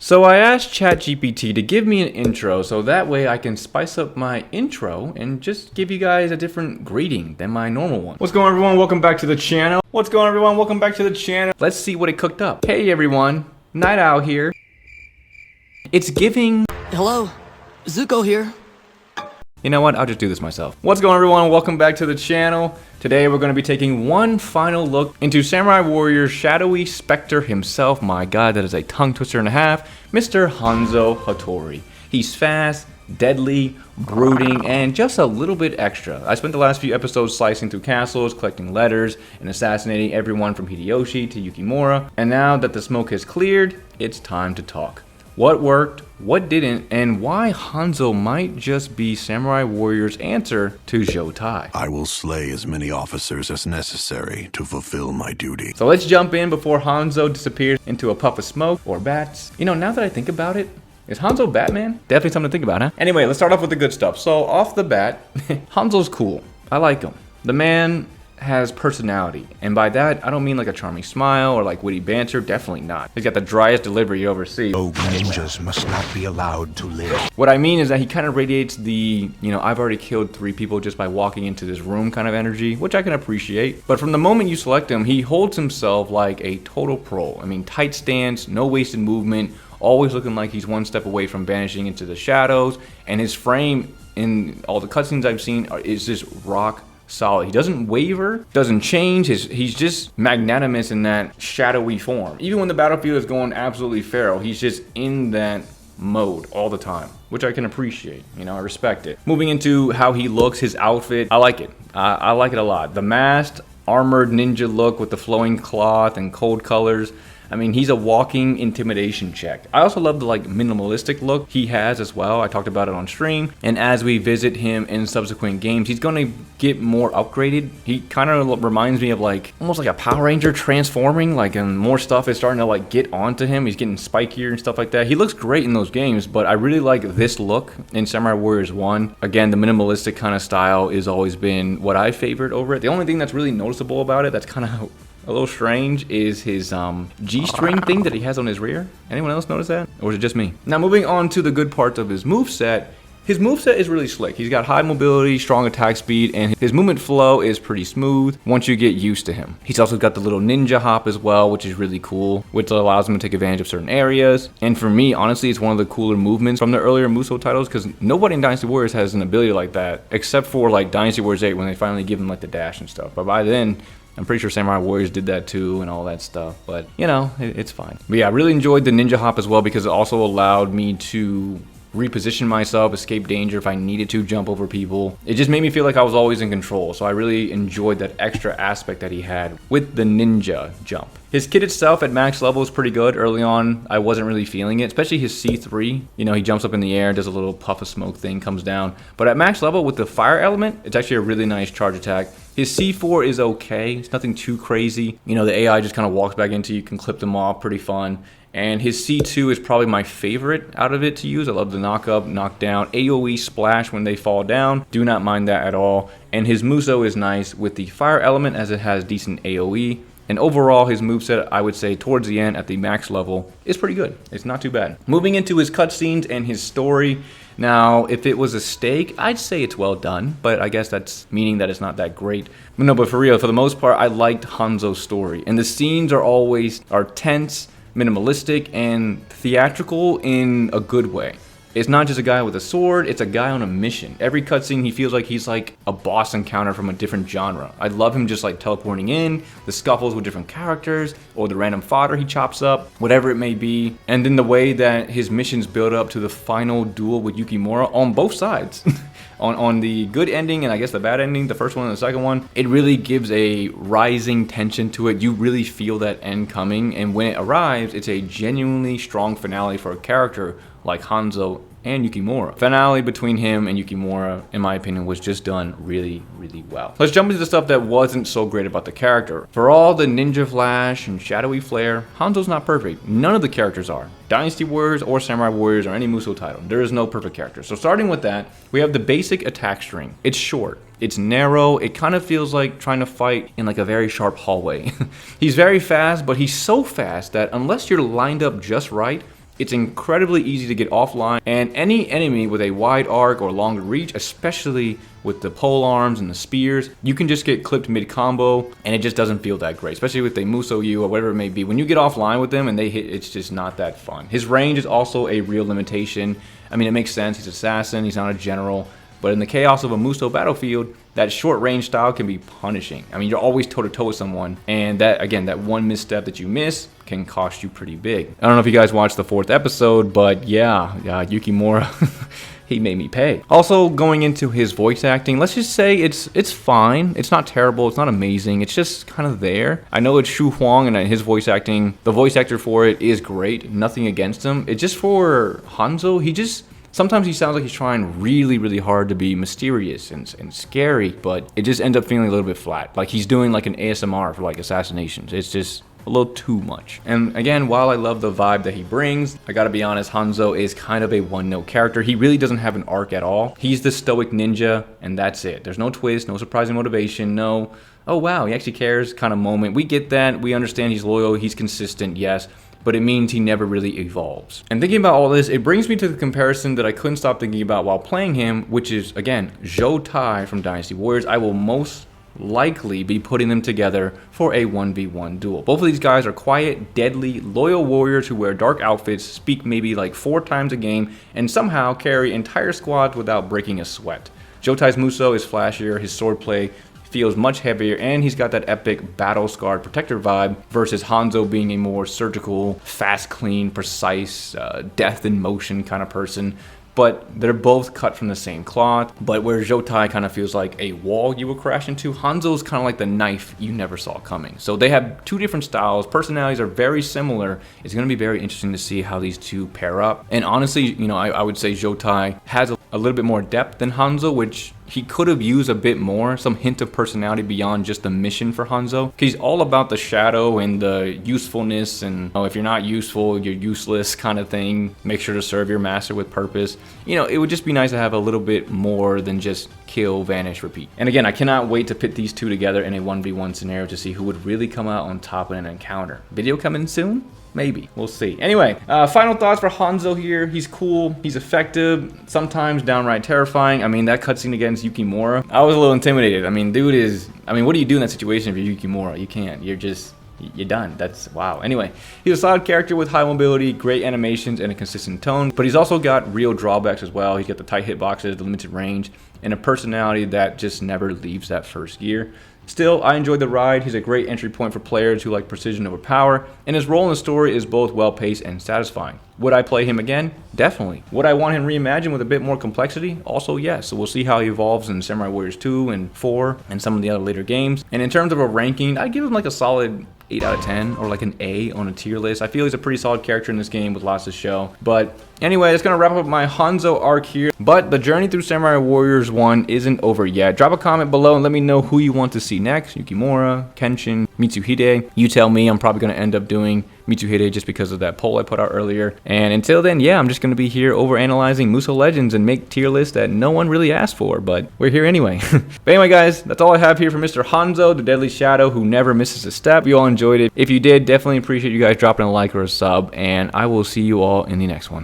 So I asked ChatGPT to give me an intro so that way I can spice up my intro and just give you guys a different greeting than my normal one. What's going on, everyone? Welcome back to the channel. What's going on, everyone? Welcome back to the channel. Let's see what it cooked up. Hey everyone, Nightowl here. It's giving... Hello, Zuko here. You know what? I'll just do this myself. What's going on, everyone? Welcome back to the channel. Today we're going to be taking one final look into Samurai Warrior's shadowy specter himself. My god, that is a tongue twister and a half. Mr. Hanzo Hattori. He's fast, deadly, brooding, and just a little bit extra. I spent the last few episodes slicing through castles, collecting letters, and assassinating everyone from Hideyoshi to Yukimura. And now that the smoke has cleared, it's time to talk. What worked, what didn't, and why Hanzo might just be Samurai Warrior's answer to Jotai. I will slay as many officers as necessary to fulfill my duty. So let's jump in before Hanzo disappears into a puff of smoke or bats. You know, now that I think about it, is Hanzo Batman? Definitely something to think about, huh? Anyway, let's start off with the good stuff. So off the bat, Hanzo's cool. I like him. The man has personality, and by that I don't mean like a charming smile or like witty banter. Definitely not. He's got the driest delivery you ever see. Rogue ninjas must not be allowed to live. What I mean is that he kind of radiates the, you know, I've already killed 3 people just by walking into this room kind of energy, which I can appreciate. But from the moment you select him, he holds himself like a total pro. I mean, tight stance, no wasted movement, always looking like he's one step away from vanishing into the shadows, and his frame in all the cutscenes I've seen is just rock solid. He doesn't waver, doesn't change. He's just magnanimous in that shadowy form. Even when the battlefield is going absolutely feral, he's just in that mode all the time, which I can appreciate. You know, I respect it. Moving into how he looks, his outfit, I like it. I like it a lot. The masked, armored ninja look with the flowing cloth and cold colors. I mean, he's a walking intimidation check. I also love the like minimalistic look he has as well. I talked about it on stream. And as we visit him in subsequent games, he's going to get more upgraded. He kind of reminds me of like almost like a Power Ranger transforming, like, and more stuff is starting to like get onto him. He's getting spikier and stuff like that. He looks great in those games, but I really like this look in Samurai Warriors 1. Again, the minimalistic kind of style has always been what I favored over it. The only thing that's really noticeable about it that's kind of a little strange is his G-string thing that he has on his rear. Anyone else notice that? Or is it just me? Now moving on to the good parts of his moveset. His moveset is really slick. He's got high mobility, strong attack speed, and his movement flow is pretty smooth once you get used to him. He's also got the little ninja hop as well, which is really cool, which allows him to take advantage of certain areas. And for me, honestly, it's one of the cooler movements from the earlier Musou titles, because nobody in Dynasty Warriors has an ability like that, except for like Dynasty Warriors 8 when they finally give him like the dash and stuff. But by then, I'm pretty sure Samurai Warriors did that too and all that stuff, but you know, it's fine. But yeah, I really enjoyed the ninja hop as well because it also allowed me to reposition myself, escape danger if I needed to, jump over people. It just made me feel like I was always in control, so I really enjoyed that extra aspect that he had with the ninja jump. His kit itself at max level is pretty good. Early on, I wasn't really feeling it, especially his C3. You know, he jumps up in the air, does a little puff of smoke thing, comes down. But at max level with the fire element, it's actually a really nice charge attack. His C4 is okay. It's nothing too crazy. You know, the AI just kind of walks back into you, can clip them off, pretty fun. And his C2 is probably my favorite out of it to use. I love the knock up, knock down, AoE splash when they fall down. Do not mind that at all. And his Muso is nice with the fire element as it has decent AoE. And overall, his moveset, I would say towards the end at the max level, is pretty good. It's not too bad. Moving into his cutscenes and his story. Now, if it was a steak, I'd say it's well done, but I guess that's meaning that it's not that great. No, but for real, for the most part, I liked Hanzo's story. And the scenes are tense, minimalistic, and theatrical in a good way. It's not just a guy with a sword, it's a guy on a mission. Every cutscene, he feels like he's like a boss encounter from a different genre. I love him just like teleporting in, the scuffles with different characters, or the random fodder he chops up, whatever it may be. And then the way that his missions build up to the final duel with Yukimura on both sides. On the good ending and I guess the bad ending, the first one and the second one, it really gives a rising tension to it. You really feel that end coming, and when it arrives, it's a genuinely strong finale for a character like Hanzo and Yukimura. Finale between him and Yukimura, in my opinion, was just done really, really well. Let's jump into the stuff that wasn't so great about the character. For all the ninja flash and shadowy flair, Hanzo's not perfect. None of the characters are. Dynasty Warriors or Samurai Warriors or any Musou title, there is no perfect character. So starting with that, we have the basic attack string. It's short. It's narrow. It kind of feels like trying to fight in like a very sharp hallway. He's very fast, but he's so fast that unless you're lined up just right, It's incredibly easy to get offline, and any enemy with a wide arc or longer reach, especially with the pole arms and the spears, you can just get clipped mid-combo, and it just doesn't feel that great, especially if they muso you or whatever it may be. When you get offline with them and they hit, it's just not that fun. His range is also a real limitation. I mean, it makes sense. He's an assassin. He's not a general. But in the chaos of a muso battlefield, that short range style can be punishing. I mean, you're always toe-to-toe with someone, and that, again, that one misstep that you miss can cost you pretty big. I don't know if you guys watched the 4th episode, but yeah, Yukimura, he made me pay. Also, going into his voice acting, let's just say it's fine. It's not terrible. It's not amazing. It's just kind of there. I know it's Shu Huang, and his voice acting, the voice actor for it is great. Nothing against him. It's just for Hanzo, sometimes he sounds like he's trying really, really hard to be mysterious and scary, but it just ends up feeling a little bit flat. Like he's doing like an ASMR for like assassinations. It's just a little too much. And again, while I love the vibe that he brings, I gotta be honest, Hanzo is kind of a one-note character. He really doesn't have an arc at all. He's the stoic ninja, and that's it. There's no twist, no surprising motivation, no, oh wow, he actually cares kind of moment. We get that, we understand he's loyal, he's consistent, yes, but it means he never really evolves. And thinking about all this, it brings me to the comparison that I couldn't stop thinking about while playing him, which is, again, Zhou Tai from Dynasty Warriors. I will most likely be putting them together for a 1v1 duel. Both of these guys are quiet, deadly, loyal warriors who wear dark outfits, speak maybe like 4 times a game, and somehow carry entire squads without breaking a sweat. Zhou Tai's Muso is flashier, his swordplay feels much heavier, and he's got that epic battle-scarred protector vibe versus Hanzo being a more surgical, fast, clean, precise, death in motion kind of person. But they're both cut from the same cloth. But where Zhou Tai kind of feels like a wall you will crash into, Hanzo's kind of like the knife you never saw coming. So they have 2 different styles. Personalities are very similar. It's going to be very interesting to see how these 2 pair up. And honestly, you know, I would say Zhou Tai has a little bit more depth than Hanzo, which he could have used a bit more, some hint of personality beyond just the mission for Hanzo. He's all about the shadow and the usefulness, and if you're not useful, you're useless kind of thing. Make sure to serve your master with purpose. You know, it would just be nice to have a little bit more than just kill, vanish, repeat. And again, I cannot wait to pit these 2 together in a 1v1 scenario to see who would really come out on top in an encounter. Video coming soon? Maybe. We'll see. Anyway, final thoughts for Hanzo here. He's cool. He's effective. Sometimes downright terrifying. I mean, that cutscene against Yukimura, I was a little intimidated. I mean, dude is... I mean, what do you do in that situation if you're Yukimura? You can't. You're just... You're done. That's wow. Anyway, he's a solid character with high mobility, great animations, and a consistent tone. But he's also got real drawbacks as well. He's got the tight hitboxes, the limited range, and a personality that just never leaves that first gear. Still, I enjoyed the ride. He's a great entry point for players who like precision over power, and his role in the story is both well-paced and satisfying. Would I play him again? Definitely. Would I want him reimagined with a bit more complexity? Also yes. So we'll see how he evolves in Samurai Warriors 2 and 4 and some of the other later games. And in terms of a ranking, I'd give him like a solid 8 out of 10 or like an A on a tier list. I feel he's a pretty solid character in this game with lots to show. But anyway, that's going to wrap up my Hanzo arc here. But the journey through Samurai Warriors 1 isn't over yet. Drop a comment below and let me know who you want to see next. Yukimura, Kenshin, Mitsuhide. You tell me. I'm probably going to end up doing Mitsuhide just because of that poll I put out earlier. And until then, yeah, I'm just going to be here over analyzing Muso Legends and make tier lists that no one really asked for, but we're here anyway. But anyway, guys, that's all I have here for Mr. Hanzo, the Deadly Shadow who never misses a step. You all enjoyed it. If you did, definitely appreciate you guys dropping a like or a sub, and I will see you all in the next one.